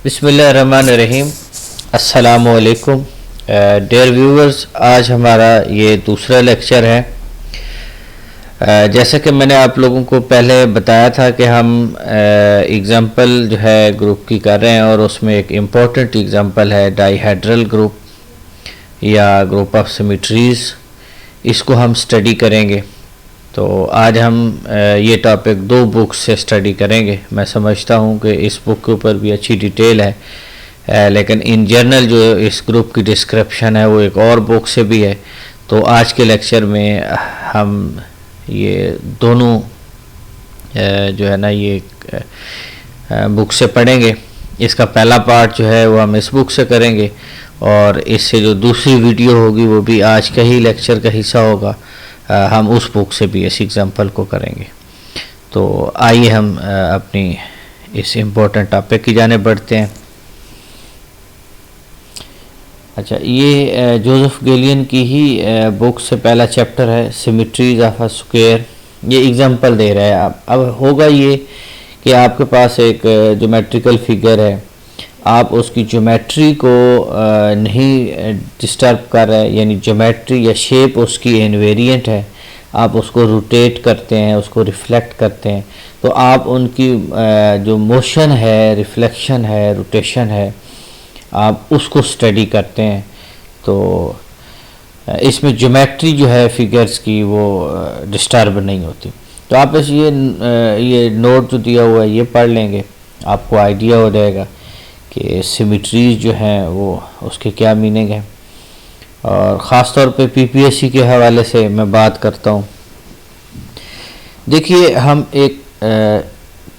बिस्मिल्लाहिर्रहमानिर्रहीम। अस्सलामुअलैकुम dear viewers, आज हमारा ये दूसरा लेक्चर है। जैसा कि मैंने आप लोगों को पहले बताया था कि हम एग्ज़ाम्पल जो है ग्रुप की कर रहे हैं और उसमें एक इम्पॉर्टेंट एग्ज़ाम्पल है डाईहेड्रल ग्रुप या ग्रुप ऑफ सिमेट्रीज़। इसको हम स्टडी करेंगे। तो आज हम ये टॉपिक दो बुक से स्टडी करेंगे। मैं समझता हूँ कि इस बुक के ऊपर भी अच्छी डिटेल है, लेकिन इन जनरल जो इस ग्रुप की डिस्क्रिप्शन है वो एक और बुक से भी है। तो आज के लेक्चर में हम ये दोनों जो है ना ये बुक से पढ़ेंगे। इसका पहला पार्ट जो है वो हम इस बुक से करेंगे और इससे जो दूसरी वीडियो होगी वो भी आज का ही लेक्चर का हिस्सा होगा। हम उस बुक से भी इस एग्ज़ाम्पल को करेंगे। तो आइए हम अपनी इस इम्पोर्टेंट टॉपिक की जाने बढ़ते हैं। अच्छा, ये जोसेफ गेलियन की ही बुक से पहला चैप्टर है, सिमेट्रीज ऑफ अ स्क्वायर। ये एग्ज़ाम्पल दे रहा है। अब होगा ये कि आपके पास एक ज्योमेट्रिकल फिगर है, आप उसकी ज्योमेट्री को नहीं डिस्टर्ब कर रहे हैं, यानी ज्योमेट्री या शेप उसकी इनवेरिएंट है, आप उसको रोटेट करते हैं, उसको रिफ्लेक्ट करते हैं, तो आप उनकी जो मोशन है, रिफ्लेक्शन है, रोटेशन है, आप उसको स्टडी करते हैं। तो इसमें ज्योमेट्री जो है फिगर्स की वो डिस्टर्ब नहीं होती। तो आप बस ये नोट जो दिया हुआ है ये पढ़ लेंगे, आपको आइडिया हो जाएगा कि सिमेट्रीज जो हैं वो उसके क्या मीनिंग है। और ख़ास तौर पे पीपीएससी के हवाले से मैं बात करता हूँ। देखिए, हम एक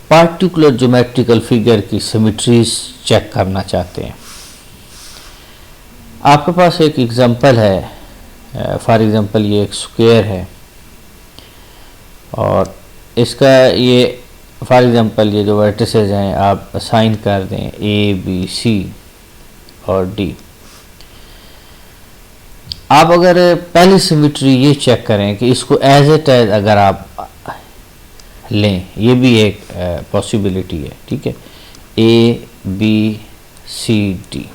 पार्टिकुलर ज्योमेट्रिकल फिगर की सिमेट्रीज चेक करना चाहते हैं। आपके पास एक एग्ज़ाम्पल है, फॉर एग्ज़ाम्पल ये एक स्क्वायर है और इसका ये फॉर एग्ज़ाम्पल ये जो वर्टिसेस हैं आप असाइन कर दें ए बी सी और डी। आप अगर पहली सिमेट्री ये चेक करें कि इसको एज इट एज अगर आप लें, ये भी एक पॉसिबिलिटी है, ठीक है। ए बी सी डी,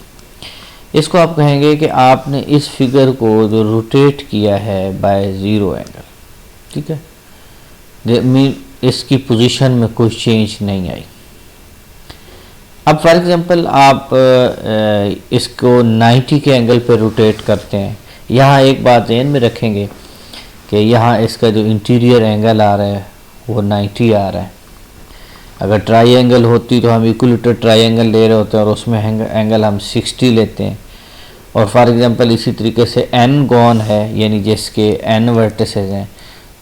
इसको आप कहेंगे कि आपने इस फिगर को जो रोटेट किया है बाय ज़ीरो एंगल, ठीक है, इसकी पोजीशन में कोई चेंज नहीं आई। अब फॉर एग्जांपल आप इसको 90 के एंगल पे रोटेट करते हैं। यहाँ एक बात ध्यान में रखेंगे कि यहाँ इसका जो इंटीरियर एंगल आ रहा है वो 90 आ रहा है। अगर ट्राइंगल होती तो हम इक्विलेटरल ट्राइंगल ले रहे होते हैं और उसमें एंगल हम 60 लेते हैं। और फॉर एग्जांपल इसी तरीके से n गॉन है, यानी जिसके n वर्टिसेस हैं,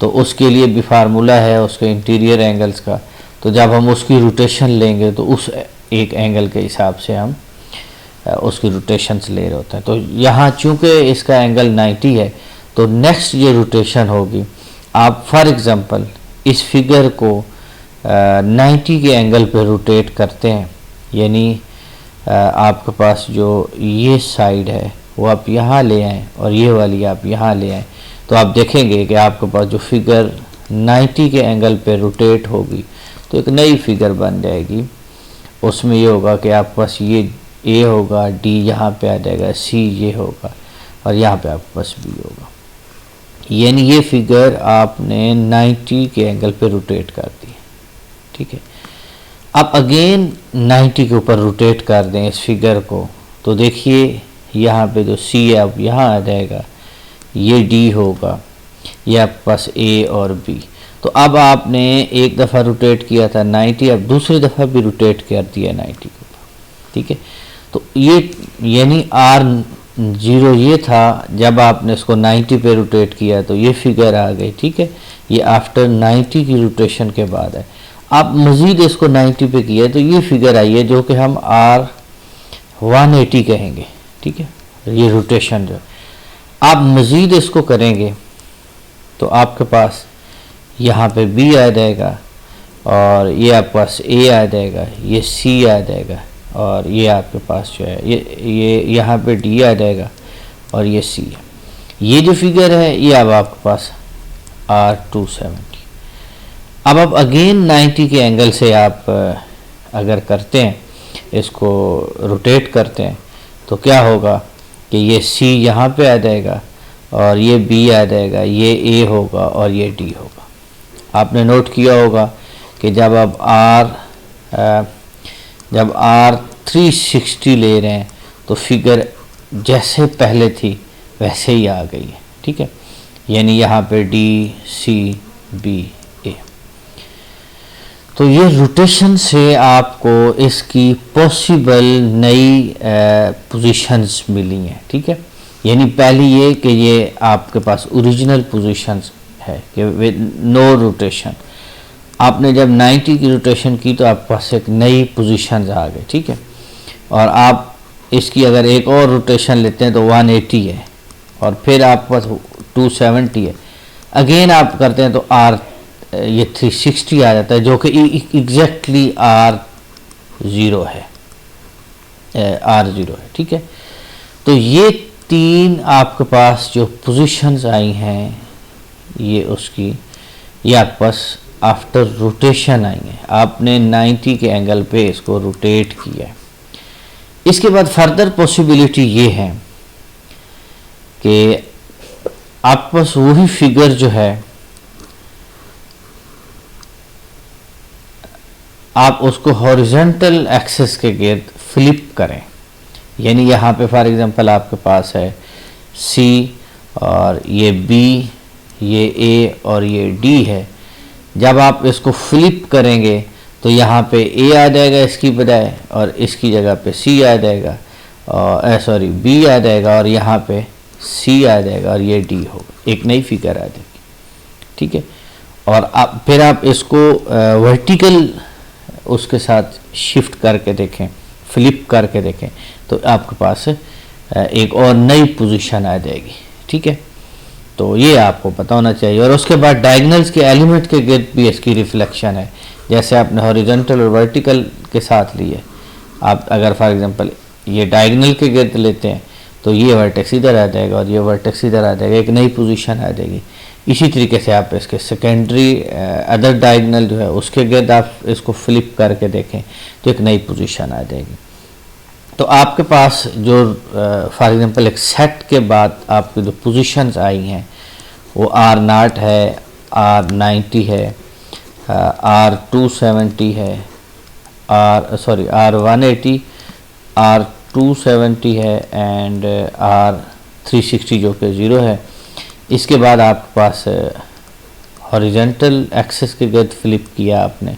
तो उसके लिए भी फार्मूला है उसके इंटीरियर एंगल्स का। तो जब हम उसकी रोटेशन लेंगे तो उस एक एंगल के हिसाब से हम उसकी रोटेशंस ले रहे होते हैं। तो यहाँ चूँकि इसका एंगल 90 है तो नेक्स्ट ये रोटेशन होगी, आप फॉर एग्ज़ाम्पल इस फिगर को 90 के एंगल पे रोटेट करते हैं, यानी आपके पास जो ये साइड है वो आप यहाँ ले आएँ और ये वाली आप यहाँ ले आएँ, तो आप देखेंगे कि आपके पास जो फिगर 90 के एंगल पे रोटेट होगी तो एक नई फिगर बन जाएगी। उसमें ये होगा कि आपके पास ये ए होगा, डी यहाँ पे आ जाएगा, सी ये होगा और यहाँ पे आपके पास बी होगा। यानी ये फिगर आपने 90 के एंगल पे रोटेट कर दी, ठीक है। आप अगेन 90 के ऊपर रोटेट कर दें इस फिगर को, तो देखिए यहाँ पे जो सी है अब यहाँ आ जाएगा, ये डी होगा, ये आपके पास ए और बी। तो अब आपने एक दफ़ा रोटेट किया था 90, अब दूसरी दफ़ा भी रोटेट कर दिया 90 के ऊपर, ठीक है। तो ये यानी R0 ये था, जब आपने इसको 90 पे रोटेट किया तो ये फिगर आ गई, ठीक है। ये आफ्टर 90 की रोटेशन के बाद है। आप मज़ीद इसको 90 पे किया तो ये फिगर आई है जो कि हम R180 कहेंगे, ठीक है। ये रोटेशन जो आप मज़ीद इसको करेंगे तो आपके पास यहाँ पे B आ जाएगा और ये आपके पास A आ जाएगा, ये C आ जाएगा और ये आपके पास जो है ये यहाँ पे D आ जाएगा और ये C है। ये जो फिगर है ये अब आपके पास R270। अब आप अगेन 90 के एंगल से आप अगर करते हैं इसको रोटेट करते हैं तो क्या होगा कि ये C यहाँ पे आ जाएगा और ये B आ जाएगा, ये A होगा और ये D होगा। आपने नोट किया होगा कि जब आप R 360 ले रहे हैं तो फिगर जैसे पहले थी वैसे ही आ गई है, ठीक है, यानी यहाँ पे D C B A। तो ये रोटेशन से आपको इसकी पॉसिबल नई पोजीशंस मिली हैं, ठीक है। यानी पहली ये कि ये आपके पास ओरिजिनल पोजीशंस है कि विद नो रोटेशन। आपने जब 90 की रोटेशन की तो आपके पास एक नई पोजीशंस आ गई, ठीक है। और आप इसकी अगर एक और रोटेशन लेते हैं तो 180 है और फिर आपके पास 270 है। अगेन आप करते हैं तो ये 360 आ जाता है जो कि एग्जैक्टली R0 है, R0 है, ठीक है। तो ये तीन आपके पास जो पोजीशंस आई हैं ये आपके पास आफ्टर रोटेशन आई है। आपने 90 के एंगल पे इसको रोटेट किया है। इसके बाद फर्दर पॉसिबिलिटी ये है कि आपके पास वही फिगर जो है आप उसको हॉरिजॉन्टल एक्सिस के गिर्द फ्लिप करें। यानी यहाँ पे फॉर एग्जांपल आपके पास है C और ये B, ये A और ये D है। जब आप इसको फ्लिप करेंगे तो यहाँ पे A आ जाएगा इसकी बजाय और इसकी जगह पे C आ जाएगा और B आ जाएगा और यहाँ पे C आ जाएगा और ये D होगा, एक नई फिगर आ जाएगी, ठीक है। और फिर आप इसको वर्टिकल उसके साथ शिफ्ट करके देखें, फ्लिप करके देखें तो आपके पास एक और नई पोजीशन आ जाएगी, ठीक है। तो ये आपको पता होना चाहिए। और उसके बाद डायगोनल्स के एलिमेंट के गिर्द भी इसकी रिफ्लेक्शन है। जैसे आपने हॉरिजॉन्टल और वर्टिकल के साथ लिए, आप अगर फॉर एग्जांपल ये डायगोनल के गिर्द लेते हैं तो ये वर्टेक्स इधर आ जाएगा और ये वर्टेक्स इधर आ जाएगा, एक नई पोजीशन आ जाएगी। इसी तरीके से आप इसके सेकेंडरी अदर डायगोनल जो है उसके गिर्द आप इसको फ्लिप करके देखें तो एक नई पोजीशन आ जाएगी। तो आपके पास जो फॉर एग्जांपल एक सेट के बाद आपकी जो पोजीशंस आई हैं वो R0 है, R90 है, R270 है, R180, R270 है एंड R360 जो कि 0 है। इसके बाद आपके पास हॉरिजॉन्टल एक्सिस के गिर्द फ्लिप किया आपने,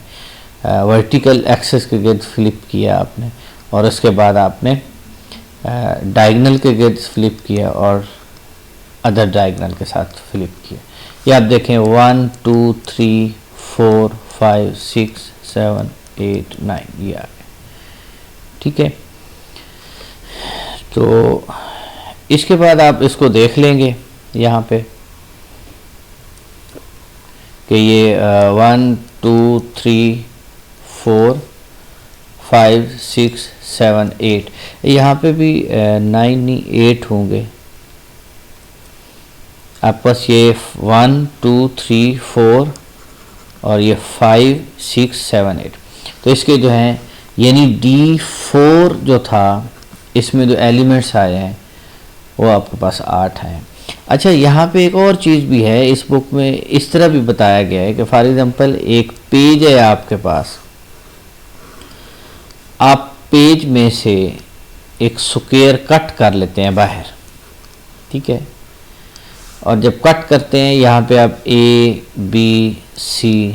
वर्टिकल एक्सिस के गिर्द फ्लिप किया आपने और उसके बाद आपने डायगोनल के गिर्द फ्लिप किया और अदर डायगोनल के साथ फ्लिप किया। ये आप देखें 1 2 3 4 5 6 7 8 9 ये आ गए, ठीक है। तो इसके बाद आप इसको देख लेंगे यहाँ पे कि ये 1 2 3 4 5 6 7 8 यहाँ पे भी 9 नहीं 8 होंगे। आपके पास ये 1 2 3 4 और ये 5 6 7 8। तो इसके जो हैं यानी D4 जो था इसमें जो एलिमेंट्स आए हैं वो आपके पास 8 हैं। अच्छा, यहाँ पे एक और चीज़ भी है इस बुक में, इस तरह भी बताया गया है कि फॉर एग्जांपल एक पेज है आपके पास, आप पेज में से एक स्क्वायर कट कर लेते हैं बाहर, ठीक है। और जब कट करते हैं यहाँ पे आप A B C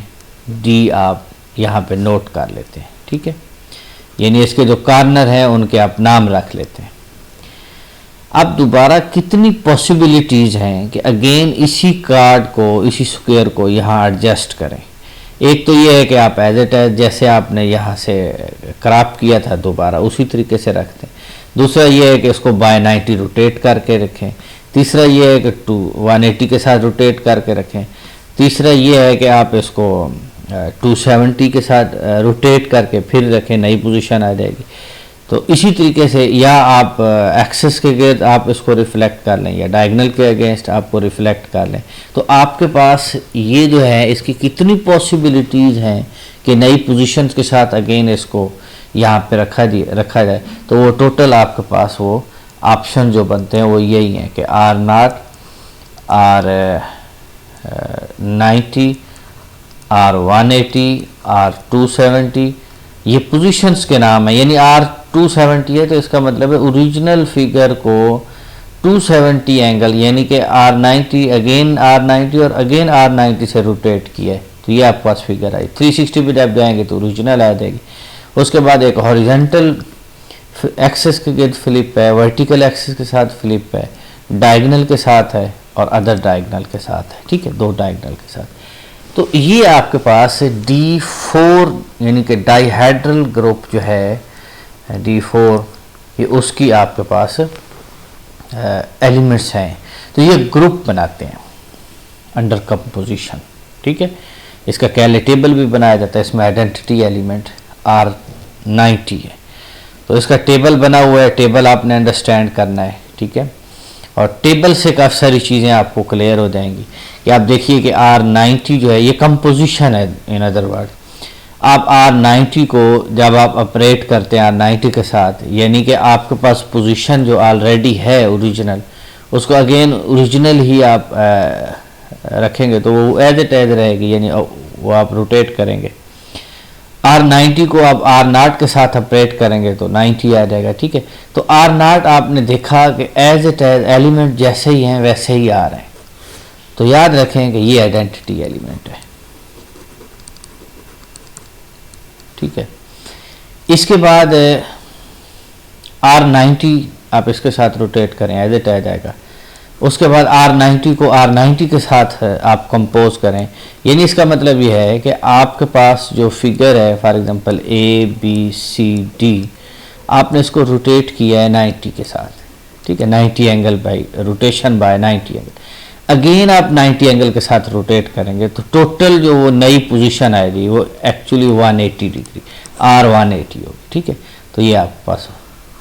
D आप यहाँ पे नोट कर लेते हैं, ठीक है। यानी इसके जो कॉर्नर हैं उनके आप नाम रख लेते हैं। अब दोबारा कितनी पॉसिबिलिटीज़ हैं कि अगेन इसी कार्ड को, इसी स्क्वायर को यहाँ एडजस्ट करें। एक तो ये है कि आप एज इट एज जैसे आपने यहाँ से क्रॉप किया था दोबारा उसी तरीके से रखते हैं। दूसरा ये है कि इसको बाय 90 रोटेट करके रखें। तीसरा ये है कि 180 के साथ रोटेट करके रखें। तीसरा ये है कि आप इसको 270 के साथ रोटेट करके फिर रखें, नई पोजीशन आ जाएगी। तो इसी तरीके से या आप एक्सिस के गिर्द आप इसको रिफ्लेक्ट कर लें या डायगोनल के अगेंस्ट आपको रिफ्लेक्ट कर लें। तो आपके पास ये जो है इसकी कितनी पॉसिबिलिटीज़ हैं कि नई पोजीशंस के साथ अगेन इसको यहाँ पे रखा जाए तो वो टोटल आपके पास वो ऑप्शन जो बनते हैं वो यही हैं कि R0, R90, R180, R270, ये पोजीशंस के नाम है। यानी R270 है तो इसका मतलब है ओरिजिनल फिगर को 270 एंगल यानी कि R90 अगेन R90 और अगेन R90 से रोटेट किया है, तो ये आपके पास फिगर आई। 360 पे जब जाएंगे तो ओरिजिनल आ जाएगी। उसके बाद एक हॉरिजॉन्टल एक्सिस के गिर्द फ्लिप है, वर्टिकल एक्सिस के साथ फ्लिप है, डायगोनल के साथ है और अदर डायगोनल के साथ है, ठीक है, 2 डायगोनल के साथ। तो ये आपके पास D4 यानी कि डाइहेड्रल ग्रुप जो है D4, ये उसकी आपके पास एलिमेंट्स हैं। तो ये ग्रुप बनाते हैं अंडर कंपोजिशन, ठीक है। इसका कैले टेबल भी बनाया जाता है। इसमें आइडेंटिटी एलिमेंट R90 है, तो इसका टेबल बना हुआ है। टेबल आपने अंडरस्टैंड करना है, ठीक है, और टेबल से काफ़ी सारी चीज़ें आपको क्लियर हो जाएंगी कि आप देखिए कि R90 जो है ये कंपोजिशन है। इन अदर वर्ड आप R90 को जब आप ऑपरेट करते हैं R90 के साथ, यानी कि आपके पास पोजीशन जो ऑलरेडी है ओरिजिनल, उसको अगेन ओरिजिनल ही आप रखेंगे तो वो एज इट एज रहेगी, यानी वो आप रोटेट करेंगे। R90 को आप R0 के साथ ऑपरेट करेंगे तो 90 आ जाएगा, ठीक है। तो R0 आपने देखा कि एज इट एज एलिमेंट जैसे ही हैं वैसे ही आ रहे हैं, तो याद रखें कि ये आइडेंटिटी एलिमेंट है, ठीक है। इसके बाद R90 आप इसके साथ रोटेट करें, एज इट एज आएगा। उसके बाद R90 को R90 के साथ आप कंपोज करें, यानी इसका मतलब ये है कि आपके पास जो फिगर है फॉर एग्जांपल ABCD, आपने इसको रोटेट किया है 90 के साथ, ठीक है, 90 angle by rotation bye 90 angle. Again आप 90 एंगल के साथ रोटेट करेंगे तो टोटल जो वो नई पोजीशन आएगी वो एक्चुअली 180 डिग्री R180 होगी, ठीक है। तो ये आपके पास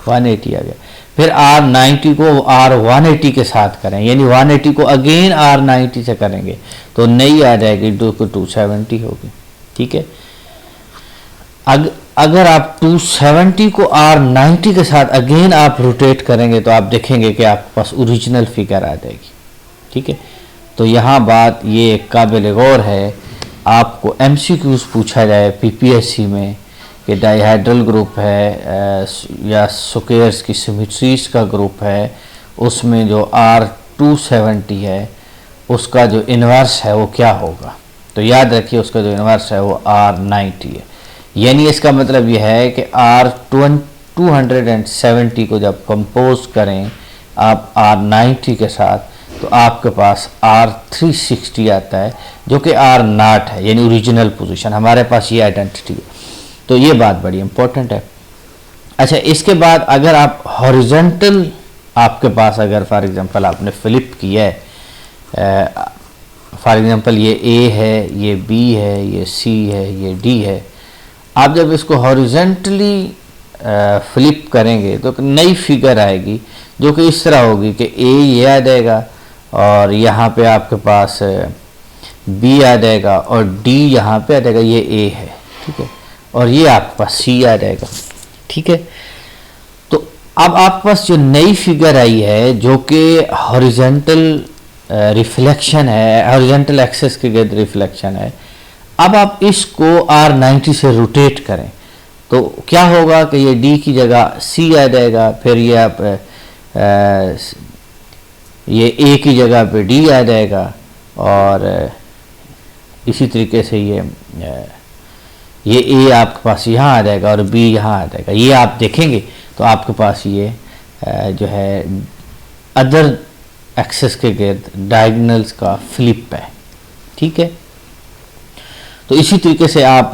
180 आ गया। फिर R90 को R180 के साथ करें, यानी 180 को अगेन R90 से करेंगे तो नई आ जाएगी जो कि 270 होगी, ठीक है। अगर आप 270 को R90 के साथ अगेन आप रोटेट करेंगे तो आप देखेंगे कि आपके पास ओरिजिनल फिगर आ जाएगी, ठीक है। तो यहाँ बात ये काबिल गौर है, आपको MCQs पूछा जाए PPSC में कि डाइहेड्रल ग्रुप है या स्क्वायर्स की सिमेट्रीज का ग्रुप है, उसमें जो R270 है उसका जो इन्वर्स है वो क्या होगा। तो याद रखिए उसका जो इन्वर्स है वो R90 है। यानी इसका मतलब ये है कि R270 को जब कंपोज करें आप R90 के साथ तो आपके पास R360 आता है जो कि R0 है, यानी ओरिजिनल पोजीशन। हमारे पास ये आइडेंटिटी है, तो ये बात बड़ी इंपॉर्टेंट है। अच्छा, इसके बाद अगर आप हॉरिजॉन्टल आपके पास अगर फॉर एग्जांपल आपने फ्लिप किया है, फॉर एग्जांपल ये A है, ये B है, ये C है, ये D है, आप जब इसको हॉरिजॉन्टली फ्लिप करेंगे तो नई फिगर आएगी जो कि इस तरह होगी कि A ये आ जाएगा और यहाँ पे आपके पास B आ जाएगा और D यहाँ पे आ जाएगा, ये A है, ठीक है, और ये आपके पास C आ जाएगा, ठीक है। तो अब आपके पास जो नई फिगर आई है जो कि हॉरिजॉन्टल रिफ्लेक्शन है, हॉरिजॉन्टल एक्सिस के गिर्द रिफ्लेक्शन है, अब आप इसको R90 से रोटेट करें तो क्या होगा कि ये D की जगह C आ जाएगा, फिर ये आप ये A की जगह पे D आ जाएगा और इसी तरीके से ये A आपके पास यहाँ आ जाएगा और B यहाँ आ जाएगा। ये आप देखेंगे तो आपके पास ये जो है अदर एक्सिस के गिर्द डायगोनल्स का फ्लिप है, ठीक है। तो इसी तरीके से आप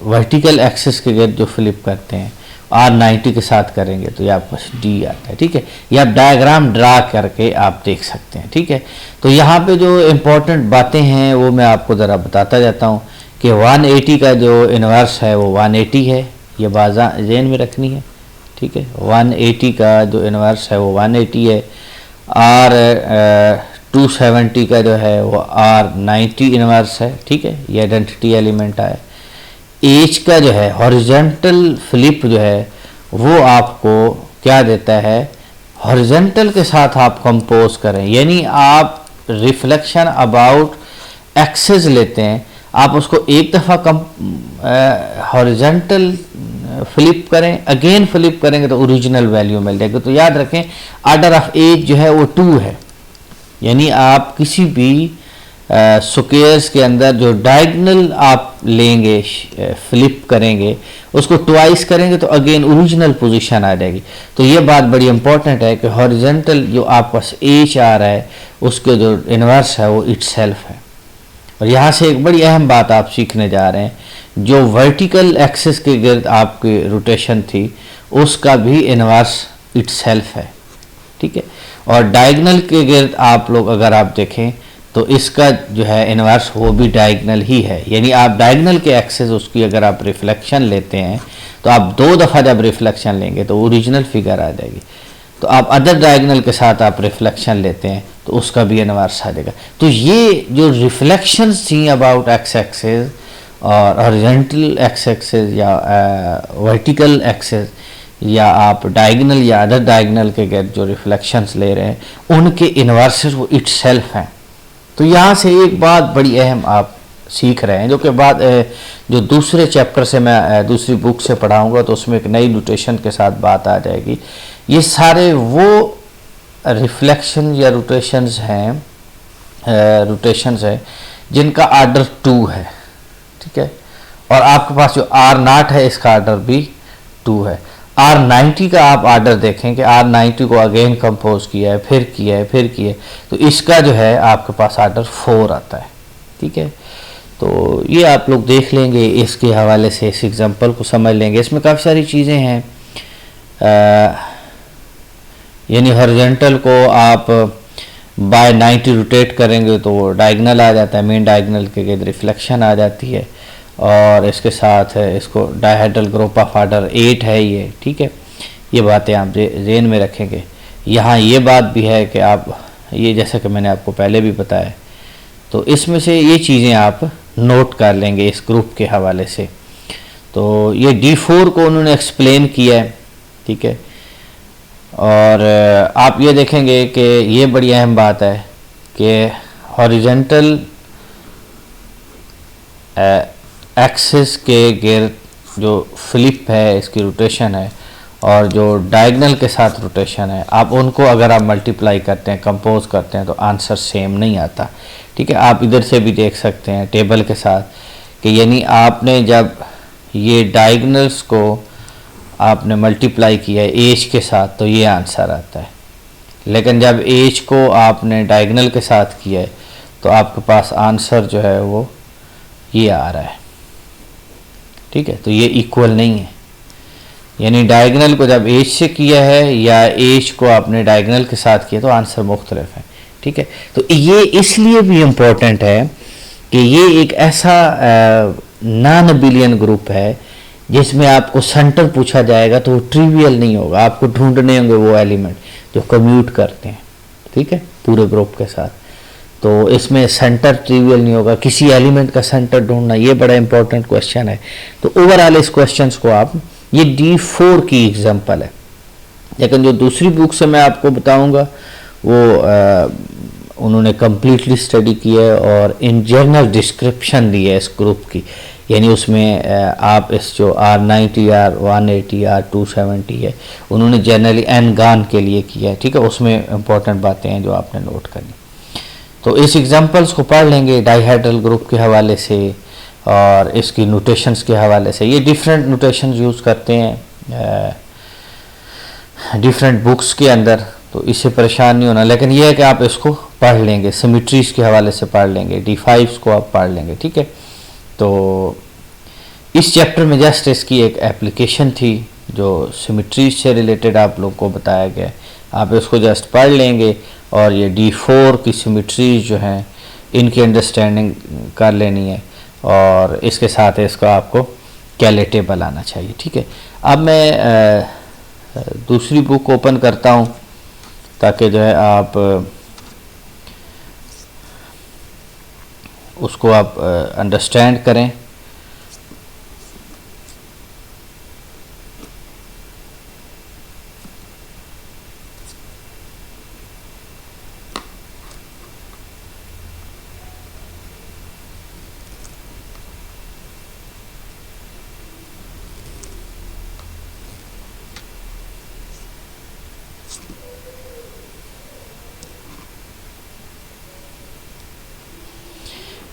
वर्टिकल एक्सिस के गिर्द जो फ्लिप करते हैं R90 के साथ करेंगे तो ये आपके पास D आता है, ठीक है। ये आप डायग्राम ड्रा करके आप देख सकते हैं, ठीक है। तो यहाँ पे जो इम्पोर्टेंट बातें हैं वो मैं आपको ज़रा बताता जाता हूँ कि 180 का जो इन्वर्स है वो 180 है, ये बाजा जेन में रखनी है, ठीक है। 180 का जो इन्वर्स है वो 180 है। R270 का जो है वो R90 इन्वर्स है, ठीक है, ये आइडेंटिटी एलिमेंट है। एज का जो है हॉरिजॉन्टल फ्लिप जो है वो आपको क्या देता है, हॉरिजॉन्टल के साथ आप कंपोज करें, यानी आप रिफ्लेक्शन अबाउट एक्सेस लेते हैं, आप उसको एक दफ़ा हॉरिजॉन्टल फ्लिप करें, अगेन फ्लिप करेंगे तो ओरिजिनल वैल्यू मिल जाएगी। तो याद रखें आर्डर ऑफ एज जो है वो 2 है, यानी आप किसी भी स्क्वायर्स के अंदर जो डायगोनल आप लेंगे फ्लिप करेंगे उसको ट्वाइस करेंगे तो अगेन ओरिजिनल पोजीशन आ जाएगी। तो ये बात बड़ी इंपॉर्टेंट है कि हॉरिजॉन्टल जो आपके पास एज आ रहा है उसके जो इन्वर्स है वो इटसेल्फ है। और यहाँ से एक बड़ी अहम बात आप सीखने जा रहे हैं, जो वर्टिकल एक्सिस के गिर्द आपकी रोटेशन थी उसका भी इन्वर्स इटसेल्फ है, ठीक है। और डायगोनल के गिर्द आप लोग अगर आप देखें तो इसका जो है इन्वर्स वो भी डायगोनल ही है, यानी आप डायगोनल के एक्सेस उसकी अगर आप रिफ्लेक्शन लेते हैं तो आप 2 दफ़ा जब रिफ्लेक्शन लेंगे तो ओरिजिनल फिगर आ जाएगी। तो आप अदर डायगोनल के साथ आप रिफ्लेक्शन लेते हैं तो उसका भी इन्वर्स आ जाएगा। तो ये जो रिफ्लेक्शंस थी अबाउट एक्स एक्सेस और हॉरिजॉन्टल एक्स एक्सेस या वर्टिकल एक्सेस या आप डायगोनल या अदर डायगोनल के गिर्द जो रिफ्लेक्शंस ले रहे हैं उनके इन्वर्सेस वो इटसेल्फ हैं। तो यहाँ से एक बात बड़ी अहम आप सीख रहे हैं, जो कि बाद जो दूसरे चैप्टर से मैं दूसरी बुक से पढ़ाऊँगा तो उसमें एक नई नोटेशन के साथ बात आ जाएगी। ये सारे वो रिफ्लेक्शन या रोटेशंस हैं जिनका आर्डर 2 है, ठीक है। और आपके पास जो R0 है इसका आर्डर भी 2 है। R90 का आप आर्डर देखें कि R90 को अगेन कंपोज किया है, फिर किया है, फिर किया है, तो इसका जो है आपके पास आर्डर 4 आता है, ठीक है। तो ये आप लोग देख लेंगे, इसके हवाले से इस एग्जांपल को समझ लेंगे। इसमें काफ़ी सारी चीज़ें हैं, यानी हॉरिजॉन्टल को आप बाय 90 रोटेट करेंगे तो डायगोनल आ जाता है, मेन डायगोनल के गिर्द रिफ्लेक्शन आ जाती है। और इसके साथ है इसको डायहेड्रल ग्रुप ऑफ आर्डर 8 है ये, ठीक है। ये बातें आप जेन में रखेंगे। यहाँ ये बात भी है कि आप ये जैसा कि मैंने आपको पहले भी बताया, तो इसमें से ये चीज़ें आप नोट कर लेंगे इस ग्रुप के हवाले से। तो ये D4 को उन्होंने एक्सप्लेन किया है, ठीक है। और आप ये देखेंगे कि ये बड़ी अहम बात है कि हॉरिजॉन्टल एक्सिस के गिर्द जो फ्लिप है इसकी रोटेशन है और जो डायगोनल के साथ रोटेशन है, आप उनको अगर आप मल्टीप्लाई करते हैं, कंपोज करते हैं तो आंसर सेम नहीं आता, ठीक है। आप इधर से भी देख सकते हैं टेबल के साथ कि यानी आपने जब ये डायगोनल्स को आपने मल्टीप्लाई किया है एज के साथ तो ये आंसर आता है, लेकिन जब एज को आपने डायगोनल के साथ किया है तो आपके पास आंसर जो है वो ये आ रहा है, ठीक है। तो ये इक्वल नहीं है, यानी डायगोनल को जब एज से किया है या एज को आपने डायगोनल के साथ किया तो आंसर मुख्तलिफ है, ठीक है। तो ये इसलिए भी इम्पोर्टेंट है कि ये एक ऐसा नॉन अबिलियन ग्रुप है जिसमें आपको सेंटर पूछा जाएगा तो वो ट्रिवियल नहीं होगा, आपको ढूंढने होंगे वो एलिमेंट जो कम्यूट करते हैं, ठीक है, पूरे ग्रुप के साथ। तो इसमें सेंटर ट्रिवियल नहीं होगा, किसी एलिमेंट का सेंटर ढूंढना ये बड़ा इंपॉर्टेंट क्वेश्चन है। तो ओवरऑल इस क्वेश्चन को आप, ये D4 की एग्जांपल है, लेकिन जो दूसरी बुक से मैं आपको बताऊंगा वो उन्होंने कम्प्लीटली स्टडी किया है और इन जनरल डिस्क्रिप्शन दी है इस ग्रुप की, यानी उसमें आप इस जो R90 R180 R270 है उन्होंने जनरली एनगान के लिए किया है, ठीक है। उसमें इंपॉर्टेंट बातें हैं जो आपने नोट करनी। तो इस एग्जांपल्स को पढ़ लेंगे डायहेड्रल ग्रुप के हवाले से और इसकी नोटेशंस के हवाले से। ये डिफरेंट नोटेशंस यूज़ करते हैं डिफरेंट बुक्स के अंदर, तो इससे परेशान नहीं होना, लेकिन यह है कि आप इसको पढ़ लेंगे, सिमेट्रीज के हवाले से पढ़ लेंगे, D5 को आप पढ़ लेंगे, ठीक है। तो इस चैप्टर में जस्ट इसकी एक एप्लीकेशन थी जो सिमेट्रीज से रिलेटेड आप लोग को बताया गया, आप इसको जस्ट पढ़ लेंगे और ये D4 की सिमेट्रीज जो हैं इनकी अंडरस्टैंडिंग कर लेनी है और इसके साथ इसका आपको कैले टेबल आना चाहिए, ठीक है। अब मैं दूसरी बुक ओपन करता हूँ ताकि जो है आप उसको आप अंडरस्टैंड करें।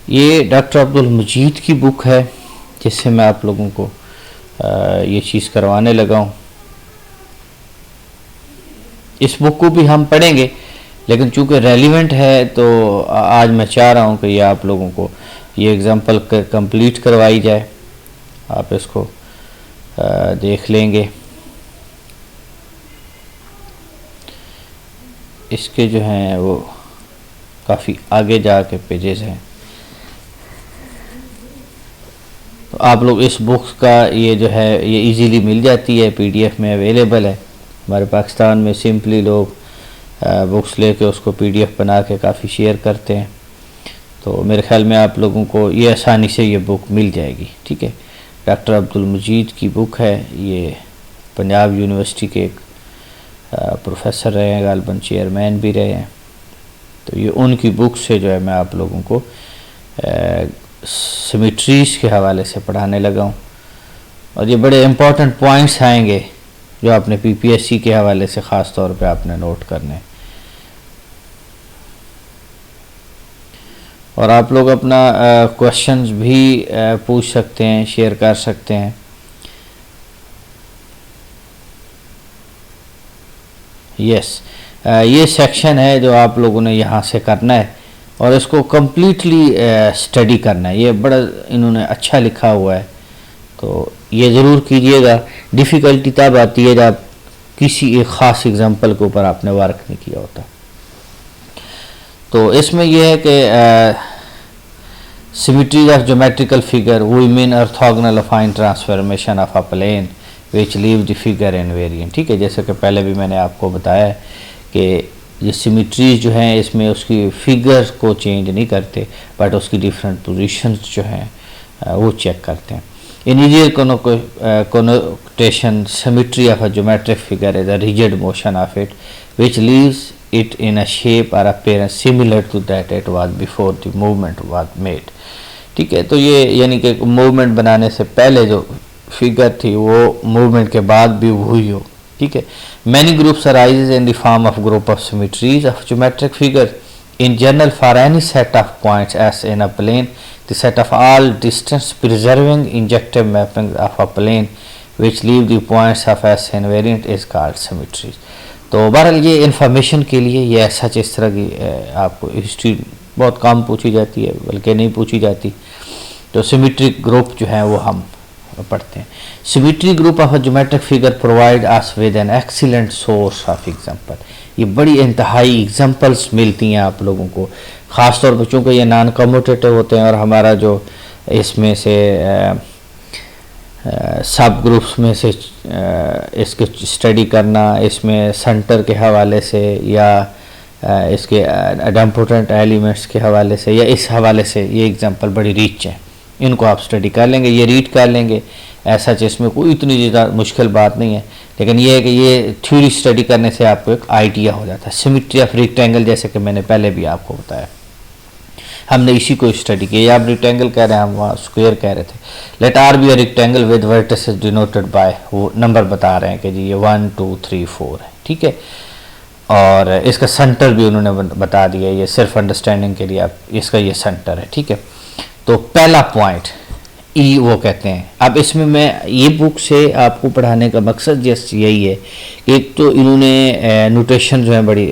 ये डॉक्टर अब्दुल मजीद की बुक है जिससे मैं आप लोगों को ये चीज़ करवाने लगा हूँ। इस बुक को भी हम पढ़ेंगे, लेकिन चूँकि रेलिवेंट है तो आज मैं चाह रहा हूँ कि ये आप लोगों को ये एग्ज़ाम्पल कंप्लीट करवाई जाए। आप इसको देख लेंगे। इसके जो हैं वो काफ़ी आगे जाके पेजेस हैं, तो आप लोग इस बुक का ये जो है ये इजीली मिल जाती है, पीडीएफ में अवेलेबल है। हमारे पाकिस्तान में सिंपली लोग बुक्स लेके उसको पीडीएफ बना के काफ़ी शेयर करते हैं, तो मेरे ख्याल में आप लोगों को ये आसानी से ये बुक मिल जाएगी। ठीक है, डॉक्टर अब्दुल मजीद की बुक है। ये पंजाब यूनिवर्सिटी के एक प्रोफेसर रहे हैं, गालबन चेयरमैन भी रहे हैं, तो ये उनकी बुक से जो है मैं आप लोगों को सिमेट्रीज के हवाले से पढ़ाने लगा हूँ। और ये बड़े इम्पोर्टेंट पॉइंट्स आएंगे जो आपने पीपीएससी के हवाले से ख़ास तौर पे आपने नोट करने हैं। और आप लोग अपना क्वेश्चंस भी पूछ सकते हैं, शेयर कर सकते हैं। यस, ये सेक्शन है जो आप लोगों ने यहाँ से करना है और इसको कम्प्लीटली स्टडी करना है। ये बड़ा इन्होंने अच्छा लिखा हुआ है, तो ये ज़रूर कीजिएगा। डिफ़िकल्टी तब आती है जब किसी एक ख़ास एग्ज़ाम्पल के ऊपर आपने वर्क नहीं किया होता। तो इसमें यह है कि symmetry of geometrical figure we mean orthogonal affine transformation of a plane which leave the figure invariant. ठीक है, जैसे कि पहले भी मैंने आपको बताया है कि ये सिमेट्रीज जो हैं इसमें उसकी फिगर को चेंज नहीं करते, बट उसकी डिफरेंट पोजीशंस जो हैं वो चेक करते हैं। In initial connotation symmetry of a geometric figure is a rigid motion of it which leaves it in a shape or appearance similar to that it was before the movement was made। ठीक है, तो ये यानी कि movement बनाने से पहले जो फिगर थी वो मूवमेंट के बाद भी हुई हो। ठीक है, many groups arises in the form of group of symmetries of geometric figure in general for any set of points as in a plane the set of all distance preserving injective mapping of a plane which leave the points of S invariant is called symmetries। तो बहरहाल ये information के लिए ये ऐसा इस तरह की आपको हिस्ट्री बहुत कम पूछी जाती है, बल्कि नहीं पूछी जाती। तो सिमेट्रिक ग्रुप जो है वो हम पढ़ते हैं। Symmetry group of a geometric figure provide us with an excellent source of example. ये बड़ी इंतहाई एग्जांपल्स मिलती हैं आप लोगों को, ख़ास तौर पर चूँकि ये नॉन कम्यूटेटिव होते हैं और हमारा जो इसमें से सब ग्रुप्स में से इसके स्टडी करना, इसमें सेंटर के हवाले से या इसके अडम्पोटेंट एलिमेंट्स के हवाले से या इस हवाले से ये एग्जांपल बड़ी रिच है। इनको आप स्टडी कर लेंगे, ये रीड कर लेंगे, ऐसा इसमें कोई इतनी ज़्यादा मुश्किल बात नहीं है। लेकिन ये है कि ये थ्योरी स्टडी करने से आपको एक आइडिया हो जाता है। सिमेट्री ऑफ रेक्टेंगल जैसे कि मैंने पहले भी आपको बताया, हमने इसी को स्टडी किया। आप रेक्टेंगल कह रहे हैं, हम वहाँ स्क्वायर कह रहे थे। Let R be a rectangle with vertices denoted by, वो नंबर बता रहे हैं कि जी ये 1 2 3 4 है। ठीक है, और इसका सेंटर भी उन्होंने बता दिया, ये सिर्फ अंडरस्टैंडिंग के लिए आप इसका ये सेंटर है। ठीक है, तो पहला पॉइंट ई वो कहते हैं। अब इसमें मैं ये बुक से आपको पढ़ाने का मकसद जस्ट यही है कि एक तो इन्होंने नोटेशन जो है बड़ी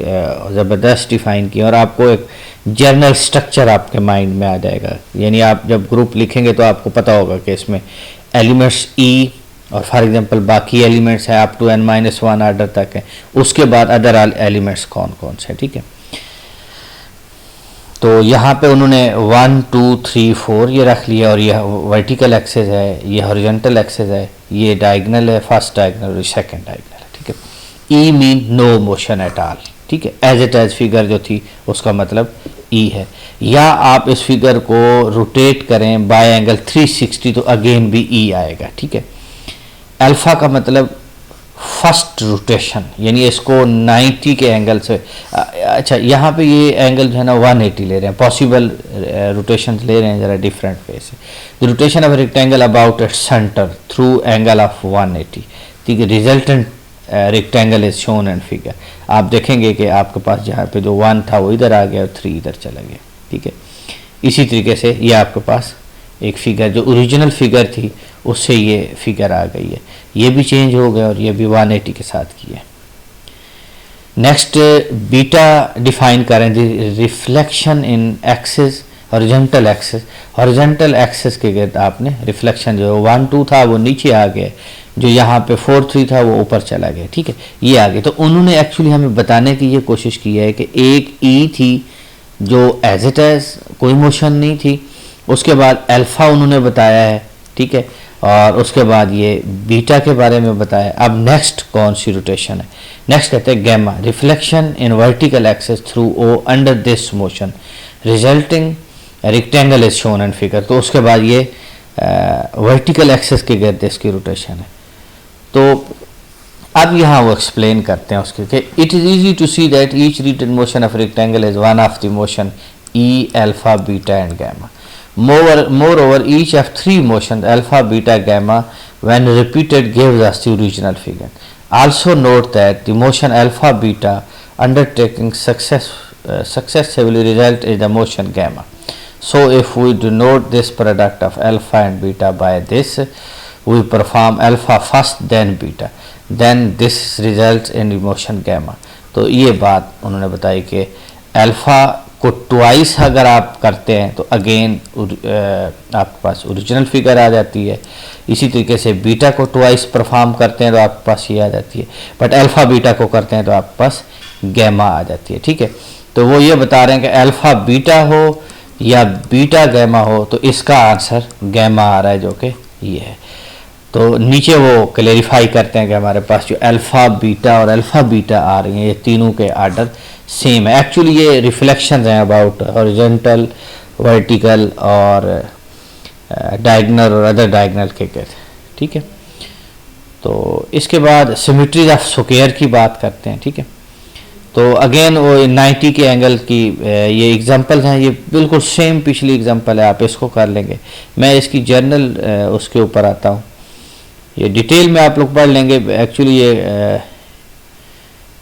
ज़बरदस्त डिफ़ाइन की और आपको एक जर्नल स्ट्रक्चर आपके माइंड में आ जाएगा। यानी आप जब ग्रुप लिखेंगे तो आपको पता होगा कि इसमें एलिमेंट्स ई और फॉर एग्जांपल बाकी एलिमेंट्स हैं अप टू n-1 आर्डर तक है, उसके बाद अदर एलिमेंट्स कौन कौन से। ठीक है, तो यहाँ पे उन्होंने 1 2 3 4 ये रख लिया और ये वर्टिकल एक्सेस है, ये हॉरिजॉन्टल एक्सेस है, ये डायगोनल है, फर्स्ट डायगोनल और सेकंड डायगोनल है। ठीक है, I mean no motion at all. ठीक है, एज इट एज फिगर जो थी उसका मतलब ई है। या आप इस फिगर को रोटेट करें बाय एंगल 360 तो अगेन भी ई आएगा। ठीक है, अल्फा का मतलब फर्स्ट रोटेशन, यानी इसको 90 के एंगल से अच्छा यहाँ पे ये एंगल जो है ना 180 ले रहे हैं, पॉसिबल रोटेशन ले रहे हैं ज़रा डिफरेंट वे से। The rotation of rectangle about its centre through angle of 180। ठीक है, resultant rectangle is shown and figure. आप देखेंगे कि आपके पास जहाँ पे जो 1 था वो इधर आ गया और 3 इधर चला गया। ठीक है, इसी तरीके से ये आपके पास एक फिगर जो ओरिजिनल फिगर थी उससे ये फिगर आ गई है, ये भी चेंज हो गया और ये भी 180 के साथ की है। नेक्स्ट बीटा डिफाइन करें, reflection in axis horizontal axis. Horizontal axis के गिर्द आपने रिफ्लेक्शन जो 1 2 था वो नीचे आ गया, जो यहाँ पे 4 3 था वो ऊपर चला गया, ठीक है, ये आ गया। तो उन्होंने एक्चुअली हमें बताने की ये कोशिश की है कि एक ई थी जो एज इट एज कोई मोशन नहीं थी, उसके बाद अल्फा उन्होंने बताया है, ठीक है, और उसके बाद ये बीटा के बारे में बताया। अब नेक्स्ट कौन सी रोटेशन है, नेक्स्ट कहते हैं gamma, reflection in vertical axis through O under this motion resulting rectangle is shown and figure. तो उसके बाद ये वर्टिकल एक्सिस के गिर्द इसकी रोटेशन है। तो अब यहाँ वो एक्सप्लेन करते हैं उसके कि it is easy to see that each return motion of rectangle is one of the motion E alpha beta and gamma. Moreover, each of three motions alpha, beta, gamma when repeated gives us the original figure. Also note that the motion alpha, beta undertaking successively result in the motion gamma. So if we denote this product of alpha and beta by this, we perform alpha first then beta, then this results in the motion gamma. तो ये बात उन्होंने बताई कि alpha को twice अगर आप करते हैं तो अगेन आपके पास ओरिजिनल फिगर आ जाती है। इसी तरीके से बीटा को ट्वाइस परफॉर्म करते हैं तो आपके पास ये आ जाती है, बट अल्फ़ा बीटा को करते हैं तो आपके पास गैमा आ जाती है, ठीक है। तो वो ये बता रहे हैं कि अल्फ़ा बीटा हो या बीटा गैमा हो तो इसका आंसर गैमा आ रहा है, जो कि ये है। तो नीचे वो क्लेरिफाई करते हैं कि हमारे पास जो अल्फ़ा बीटा और अल्फ़ा बीटा आ रही हैं ये तीनों के आर्डर सेम है। एक्चुअली ये रिफ्लेक्शन हैं अबाउट हॉरिजॉन्टल, वर्टिकल और डायगोनल और अदर डायगोनल के कहते हैं, ठीक है। तो इसके बाद सिमेट्री ऑफ स्क्वायर की बात करते हैं, ठीक है। तो अगेन वो 90 के एंगल की ये एग्जांपल्स हैं, ये बिल्कुल सेम पिछली एग्जांपल है, आप इसको कर लेंगे। मैं इसकी जर्नल उसके ऊपर आता हूँ, ये डिटेल में आप लोग पढ़ लेंगे। एक्चुअली ये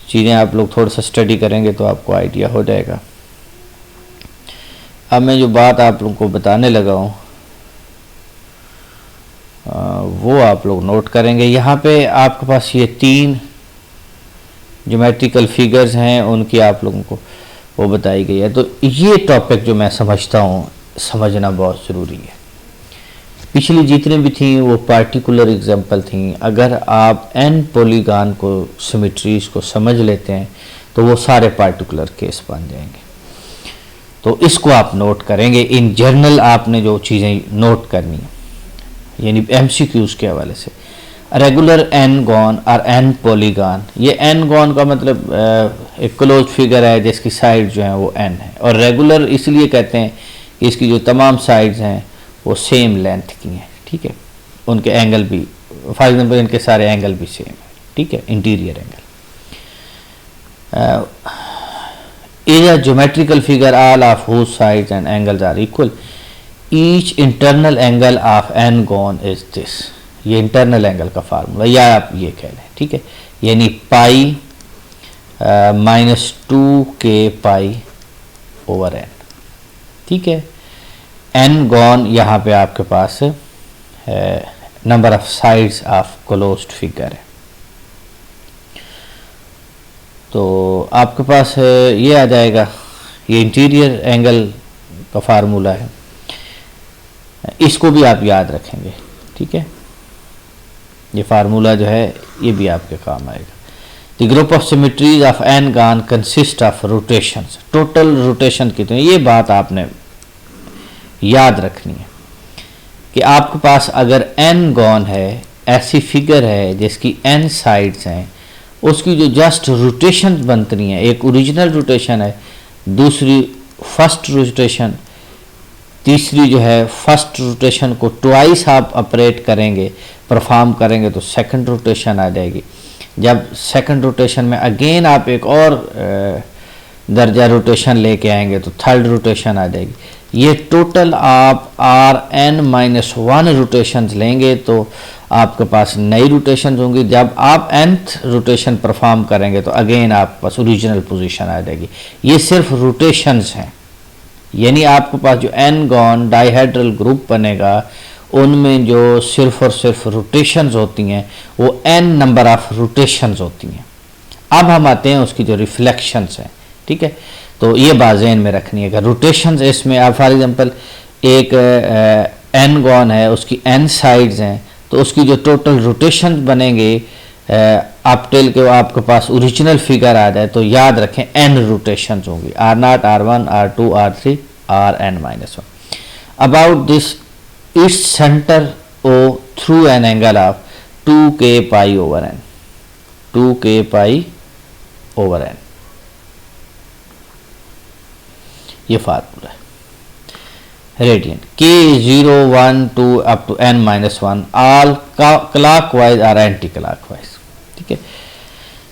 चीज़ें आप लोग थोड़ा सा स्टडी करेंगे तो आपको आइडिया हो जाएगा। अब मैं जो बात आप लोगों को बताने लगा हूँ वो आप लोग नोट करेंगे। यहाँ पे आपके पास ये 3 ज्योमेट्रिकल फिगर्स हैं, उनकी आप लोगों को वो बताई गई है। तो ये टॉपिक जो मैं समझता हूँ समझना बहुत ज़रूरी है। पिछली जितने भी थी वो पार्टिकुलर एग्जांपल थी। अगर आप n पॉलीगॉन को सिमेट्रीज को समझ लेते हैं तो वो सारे पार्टिकुलर केस बन जाएंगे। तो इसको आप नोट करेंगे। इन जनरल आपने जो चीज़ें नोट करनी है, यानी MCQs के हवाले से, रेगुलर n गॉन और n पॉलीगॉन। ये n गॉन का मतलब एक क्लोज फिगर है जिसकी साइड जो है वो n है, और रेगुलर इसलिए कहते हैं कि इसकी जो तमाम साइड्स हैं वो सेम लेंथ की हैं, ठीक है। उनके एंगल भी, फॉर एग्जांपल इनके सारे एंगल भी सेम है, ठीक है, interior angle. Is a geometrical figure all of whose sides and angles are equal, each internal angle of n gon is this. ये इंटरनल एंगल का फार्मूला, या आप ये कह लें, ठीक है, यानी पाई -2k पाई ओवर n, ठीक है। n गॉन यहाँ पे आपके पास number of sides of closed figure है। तो आपके पास ये आ जाएगा, ये इंटीरियर एंगल का फार्मूला है, इसको भी आप याद रखेंगे, ठीक है। ये फार्मूला जो है ये भी आपके काम आएगा। The group of symmetries of n gone consist of rotations. Total rotation कितने, ये बात आपने याद रखनी है कि आपके पास अगर n गॉन है, ऐसी फिगर है जिसकी n साइड्स हैं, उसकी जो जस्ट रोटेशन बनती हैं, एक ओरिजिनल रोटेशन है, दूसरी फर्स्ट रोटेशन, तीसरी जो है फर्स्ट रोटेशन को ट्वाइस आप ऑपरेट करेंगे, परफॉर्म करेंगे तो सेकंड रोटेशन आ जाएगी। जब सेकंड रोटेशन में अगेन आप एक और दर्जा रोटेशन लेके आएंगे तो थर्ड रोटेशन आ जाएगी। ये टोटल आप Rn-1 रोटेशंस लेंगे तो आपके पास नई रोटेशंस होंगी। जब आप nth रोटेशन परफॉर्म करेंगे तो अगेन आपके पास ओरिजिनल पोजीशन आ जाएगी। ये सिर्फ रोटेशंस हैं, यानी आपके पास जो n गॉन डाइहेड्रल ग्रुप बनेगा उनमें जो सिर्फ और सिर्फ रोटेशंस होती हैं वो n नंबर ऑफ रोटेशंस होती हैं। अब हम आते हैं उसकी जो रिफ्लेक्शंस हैं, ठीक है। तो ये बात ज़हन में रखनी है कि रोटेशंस इसमें आप फॉर एग्जांपल एक n गॉन है, उसकी n साइड्स हैं, तो उसकी जो टोटल रोटेशंस बनेंगे अप टिल के आपके पास ओरिजिनल फिगर आ जाए तो याद रखें n रोटेशंस होंगी, R0, R1, R2, R3, Rn-1। About this its centre O through an angle of 2k pi over n, 2k pi over n, ये फार्मूला है। Radian k 0, 1, 2 up to n-1 all clockwise और anticlockwise, ठीक है।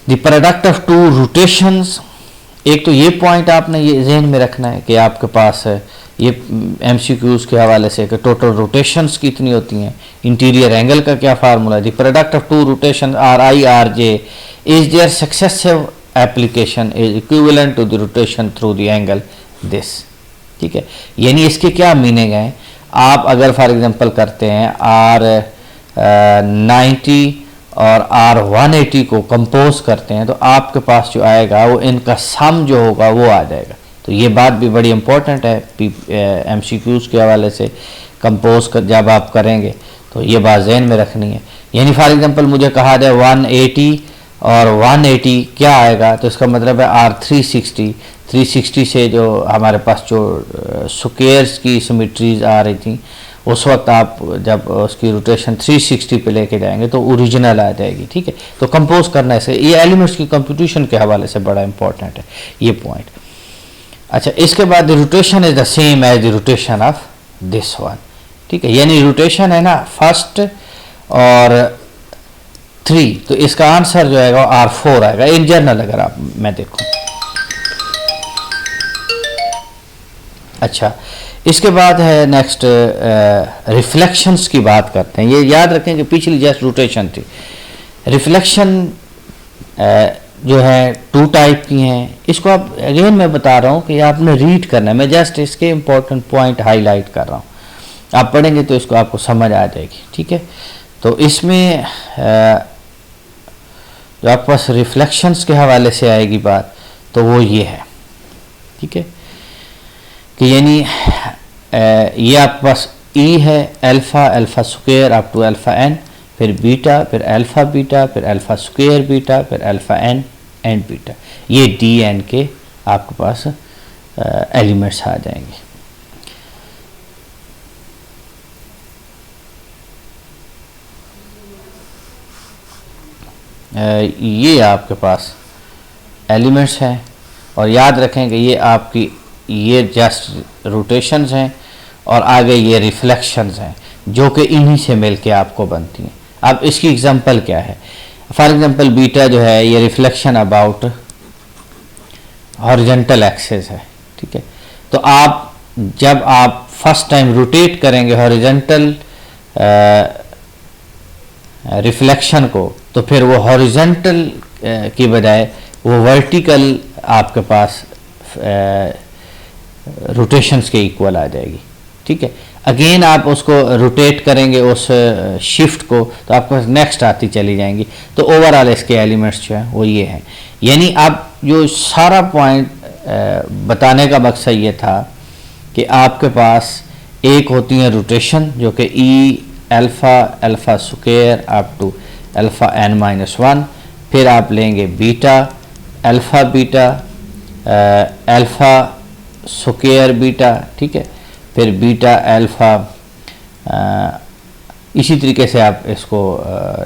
The product of two rotations, एक तो ये point आपने ये जहन में रखना है कि आपके पास है ये MCQs के हवाले से कि टोटल रोटेशंस कितनी होती हैं, इंटीरियर एंगल का क्या फार्मूला है। The product of two rotation RI RJ is their successive application is equivalent to the rotation through the angle this, ठीक है। यानी इसके क्या मीनिंग है, आप अगर फॉर एग्जांपल करते हैं R90 और R180 को कंपोज करते हैं तो आपके पास जो आएगा वो इनका सम जो होगा वो आ जाएगा। तो ये बात भी बड़ी इंपॉर्टेंट है MCQs के हवाले से कंपोज कर जब आप करेंगे तो ये बात जहन में रखनी है। यानी फॉर एग्जांपल मुझे कहा जाए 180 और 180 क्या आएगा, तो इसका मतलब है R360, 360 से जो हमारे पास जो स्क्वायर्स की सिमेट्रीज आ रही थी उस वक्त आप जब उसकी रोटेशन 360 पे लेके जाएंगे तो ओरिजिनल आ जाएगी, ठीक है। तो कंपोज करना है, ये एलिमेंट्स की कंप्यूटेशन के हवाले से बड़ा इंपॉर्टेंट है ये पॉइंट। अच्छा, इसके बाद rotation is the same as the rotation of this one, ठीक है। यानी रोटेशन है ना फर्स्ट और 3, तो इसका आंसर जो आएगा R4 आएगा इन जनरल अगर आप मैं देखूं। अच्छा, इसके बाद है नेक्स्ट रिफ्लेक्शंस की बात करते हैं। ये याद रखें कि पिछली जस्ट रोटेशन थी, रिफ्लेक्शन जो है 2 टाइप की हैं। इसको आप अगेन मैं बता रहा हूँ कि आपने रीड करना है, मैं जस्ट इसके इम्पोर्टेंट पॉइंट हाईलाइट कर रहा हूँ, आप पढ़ेंगे तो इसको आपको समझ आ जाएगी, ठीक है। तो इसमें जो आपके पास रिफ्लेक्शंस के हवाले से आएगी बात तो वो ये है, ठीक है, कि यानी ये आपके पास E है alpha, alpha square up to alpha n, फिर बीटा, फिर अल्फ़ा बीटा, फिर अल्फ़ा स्क्वायर बीटा, फिर अल्फ़ा n एंड बीटा, ये Dn के आपके पास एलिमेंट्स आ जाएंगे। ये आपके पास एलिमेंट्स हैं और याद रखें कि ये आपकी ये जस्ट रोटेशंस हैं और आगे ये रिफ्लेक्शंस हैं जो कि इन्हीं से मिलके आपको बनती हैं। अब इसकी एग्जांपल क्या है, फॉर एग्जांपल बीटा जो है ये रिफ्लेक्शन अबाउट हॉरिजॉन्टल एक्सिस है, ठीक है। तो आप जब आप फर्स्ट टाइम रोटेट करेंगे हॉरिजॉन्टल रिफ्लेक्शन को तो फिर वो हॉरिजॉन्टल की बजाय वो वर्टिकल आपके पास रोटेशंस के इक्वल आ जाएगी, ठीक है। अगेन आप उसको रोटेट करेंगे उस शिफ्ट को तो आपको नेक्स्ट आती चली जाएंगी। तो ओवरऑल इसके एलिमेंट्स जो हैं वो ये हैं। यानी अब जो सारा पॉइंट बताने का मकसद ये था कि आपके पास एक होती है रोटेशन जो कि E alpha, alpha square up to alpha n-1, फिर आप लेंगे beta, alpha beta, alpha square beta, ठीक है, फिर बीटा अल्फ़ा, इसी तरीके से आप इसको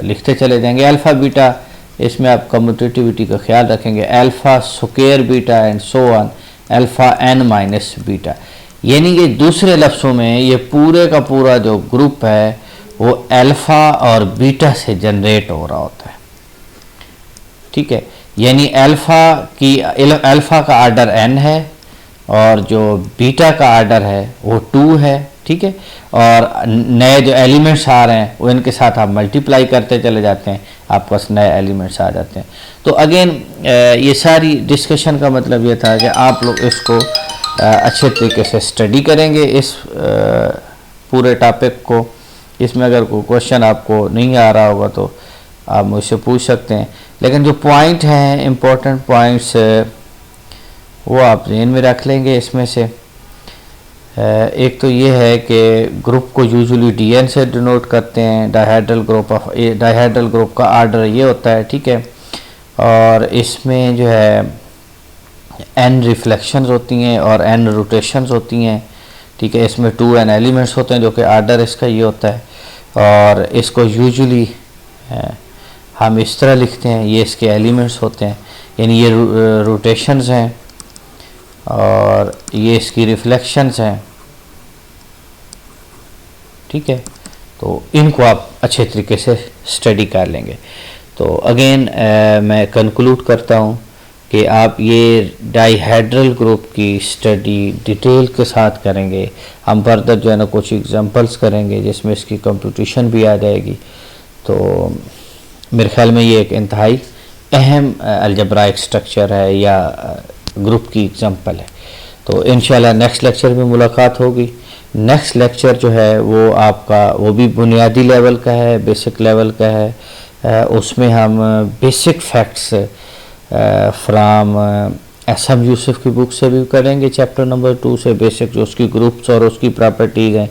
लिखते चले जाएंगे। अल्फ़ा बीटा इसमें आप कम्यूटेटिविटी का ख्याल रखेंगे, alpha square beta and so on alpha n- beta. यानी कि दूसरे लफ्ज़ों में ये पूरे का पूरा जो ग्रुप है वो अल्फ़ा और बीटा से जनरेट हो रहा होता है, ठीक है। यानी अल्फ़ा का आर्डर n है और जो बीटा का आर्डर है वो 2 है, ठीक है। और नए जो एलिमेंट्स आ रहे हैं वो इनके साथ आप मल्टीप्लाई करते चले जाते हैं, आपके पास नए एलिमेंट्स आ जाते हैं। तो अगेन ये सारी डिस्कशन का मतलब ये था कि आप लोग इसको अच्छे तरीके से स्टडी करेंगे इस पूरे टॉपिक को। इसमें अगर कोई क्वेश्चन आपको नहीं आ रहा होगा तो आप मुझसे पूछ सकते हैं, लेकिन जो पॉइंट हैं इम्पोर्टेंट पॉइंट्स वो आप ध्यान में रख लेंगे। इसमें से एक तो ये है कि ग्रुप को यूजुअली DN से डिनोट करते हैं, डायहेड्रल ग्रुप का आर्डर ये होता है, ठीक है। और इसमें जो है n रिफ्लेक्शंस होती हैं और n रोटेशंस होती हैं, ठीक है। इसमें 2n एलिमेंट्स होते हैं जो कि आर्डर इसका ये होता है, और इसको यूजुअली हम इस तरह लिखते हैं, ये इसके एलिमेंट्स होते हैं, यानी ये रोटेशंस हैं और ये इसकी रिफ्लेक्शंस हैं, ठीक है। तो इनको आप अच्छे तरीके से स्टडी कर लेंगे। तो अगेन मैं कंक्लूड करता हूँ कि आप ये डाइहेड्रल ग्रुप की स्टडी डिटेल के साथ करेंगे। हम फर्दर जो है ना कुछ एग्जांपल्स करेंगे जिसमें इसकी कंप्यूटेशन भी आ जाएगी। तो मेरे ख्याल में ये एक इंतहाई अहम अलजेब्राइक स्ट्रक्चर है या ग्रुप की एग्जांपल है। तो इंशाल्लाह नेक्स्ट लेक्चर में मुलाकात होगी। नेक्स्ट लेक्चर जो है वो आपका वो भी बुनियादी लेवल का है, बेसिक लेवल का है। उसमें हम basic facts from SM Yusuf की बुक से भी करेंगे, चैप्टर नंबर 2 से बेसिक जो उसकी ग्रुप्स और उसकी प्रॉपर्टीज़ हैं।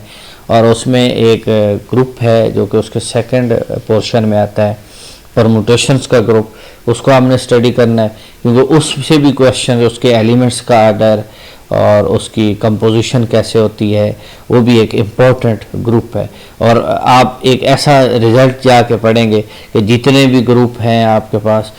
और उसमें एक ग्रुप है जो कि उसके सेकंड पोर्शन में आता है, परमुटेशंस का ग्रुप, उसको हमने स्टडी करना है क्योंकि उससे भी क्वेश्चन उसके एलिमेंट्स का आर्डर और उसकी कंपोजिशन कैसे होती है वो भी एक इम्पोर्टेंट ग्रुप है। और आप एक ऐसा रिज़ल्ट जाके पढ़ेंगे कि जितने भी ग्रुप हैं आपके पास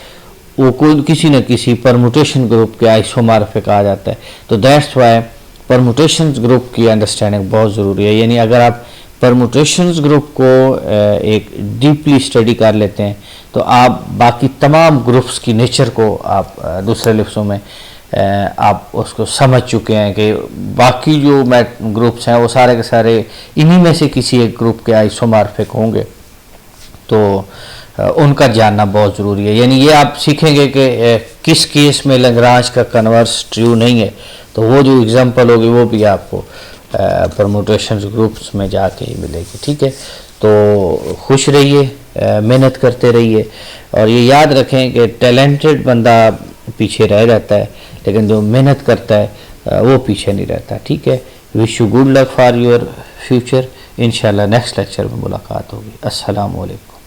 वो कोई किसी न किसी परमुटेशन ग्रुप के आइसोमॉर्फिक आ जाता है। तो दैट्स वाई परमुटेशंस ग्रुप की अंडरस्टैंडिंग बहुत ज़रूरी है। यानी अगर आप परमुटेशंस ग्रुप को एक डीपली स्टडी कर लेते हैं तो आप बाकी तमाम ग्रुप्स की नेचर को आप दूसरे लफ्ज़ों में आप उसको समझ चुके हैं कि बाकी जो ग्रुप्स हैं वो सारे के सारे इन्हीं में से किसी एक ग्रुप के आइसोमॉर्फिक होंगे। तो उनका जानना बहुत ज़रूरी है। यानी ये आप सीखेंगे कि किस केस में लैग्रांज का कन्वर्स ट्रू नहीं है, तो वो जो एग्जांपल होगी वो भी आपको परमुटेशंस ग्रुप्स में जाके मिलेगी, ठीक है। तो खुश रहिए, मेहनत करते रहिए और ये याद रखें कि टैलेंटेड बंदा पीछे रह जाता है लेकिन जो मेहनत करता है वो पीछे नहीं रहता, ठीक है। Wish you good luck for your future. इंशाल्लाह नेक्स्ट लेक्चर में मुलाकात होगी। अस्सलाम वालेकुम।